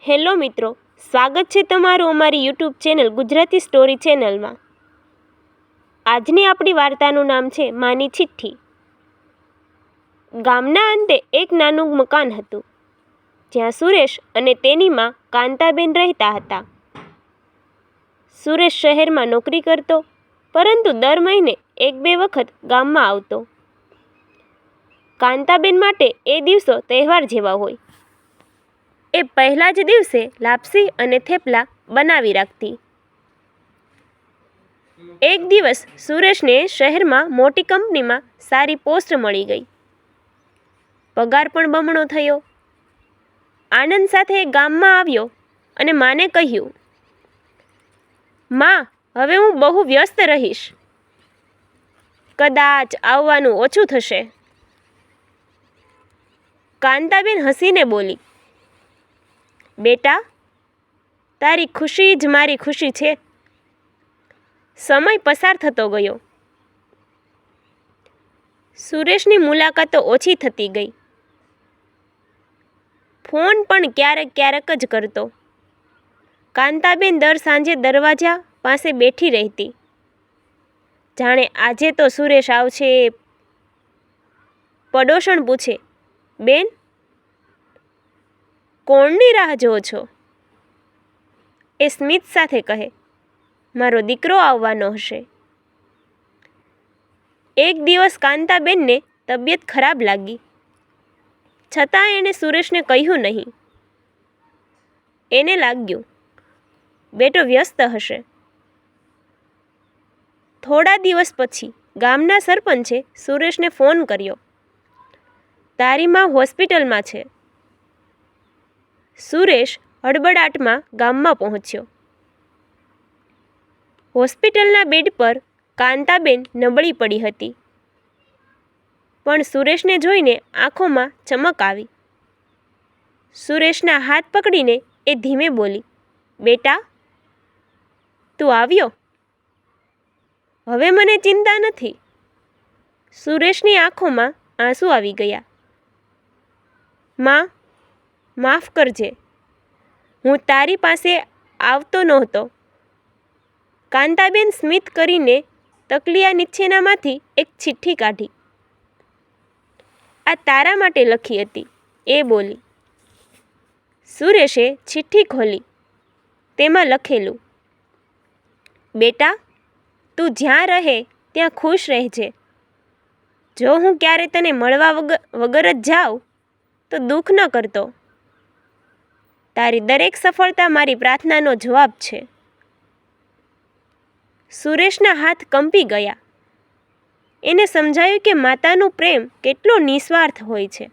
Hello મિત્રો, સ્વાગત છે તમારું અમારી યુટ્યુબ ચેનલ ગુજરાતી સ્ટોરી ચેનલમાં। આજની આપણી વાર્તાનું નામ છે માની ચિઠ્ઠી। ગામના અંતે એક નાનું મકાન હતું, જ્યાં સુરેશ અને તેની માં કાંતાબેન રહેતા હતા। સુરેશ શહેરમાં નોકરી કરતો, પરંતુ દર મહિને 1-2 વખત ગામમાં આવતો। કાંતાબેન માટે એ દિવસો તહેવાર જેવા હોય। એ પહેલા જ દિવસે લાપસી અને થેપલા બનાવી રાખતી। એક દિવસ સુરેશને શહેરમાં મોટી કંપનીમાં સારી પોસ્ટ મળી ગઈ। પગાર પણ બમણો થયો। આનંદ સાથે ગામમાં આવ્યો અને માને કહ્યું, માં, હવે હું બહુ વ્યસ્ત રહીશ, કદાચ આવવાનું ઓછું થશે। કાંતાબેન હસીને બોલી, બેટા, તારી ખુશી જ મારી ખુશી છે। સમય પસાર થતો ગયો। સુરેશની મુલાકાતો ઓછી થતી ગઈ। ફોન પણ ક્યારેક ક્યારેક જ કરતો। કાંતાબેન દર સાંજે દરવાજા પાસે બેઠી રહેતી, જાણે આજે તો સુરેશ આવશે। પડોશણ પૂછે, બેન, કોણની રાહ જુઓ છો? એ સ્મિત સાથે કહે, મારો દીકરો આવવાનો હશે। એક દિવસ કાંતાબેનને તબિયત ખરાબ લાગી, છતાં એણે સુરેશને કહ્યું નહીં। એને લાગ્યું, બેટો વ્યસ્ત હશે। થોડા દિવસ પછી ગામના સરપંચે સુરેશને ફોન કર્યો, તારી માં હોસ્પિટલમાં છે। સુરેશ હડબડાટમાં ગામમાં પહોંચ્યો। હોસ્પિટલના બેડ પર કાંતાબેન નબળી પડી હતી, પણ સુરેશને જોઈને આંખોમાં ચમક આવી। સુરેશના હાથ પકડીને એ ધીમે બોલી, બેટા, તું આવ્યો? હવે મને ચિંતા નથી। સુરેશની આંખોમાં આંસુ આવી ગયા। માં, માફ કરજે, હું તારી પાસે આવતો નહોતો। કાંતાબેન સ્મિત કરીને તકલિયા નીચેનામાંથી એક ચિઠ્ઠી કાઢી। આ તારા માટે લખી હતી, એ બોલી। સુરેશે ચિઠ્ઠી ખોલી। તેમાં લખેલું, બેટા, તું જ્યાં રહે ત્યાં ખુશ રહેજે। જો હું ક્યારે તને મળવા વગર જ જાઉં તો દુઃખ ન કરતો। તારી દરેક સફળતા મારી પ્રાર્થનાનો જવાબ છે। સુરેશના હાથ કંપી ગયા। એને સમજાયું કે માતાનો પ્રેમ કેટલો નિસ્વાર્થ હોય છે।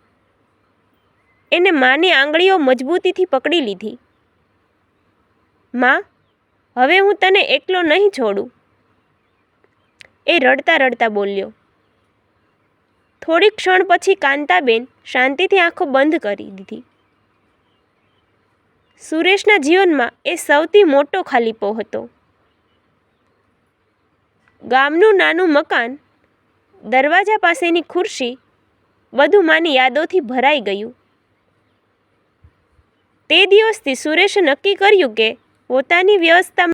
એને માની આંગળીઓ મજબૂતીથી પકડી લીધી। માં, હવે હું તને એકલો નહીં છોડું, એ રડતા રડતા બોલ્યો। થોડી ક્ષણ પછી કાંતાબેન શાંતિથી આંખો બંધ કરી દીધી। સુરેશના જીવનમાં એ સૌથી મોટો ખાલીપો હતો। ગામનું નાનું મકાન, દરવાજા પાસેની ખુરશી, બધું માની યાદોથી ભરાઈ ગયું। તે દિવસથી સુરેશે નક્કી કર્યું કે પોતાની વ્યવસ્થા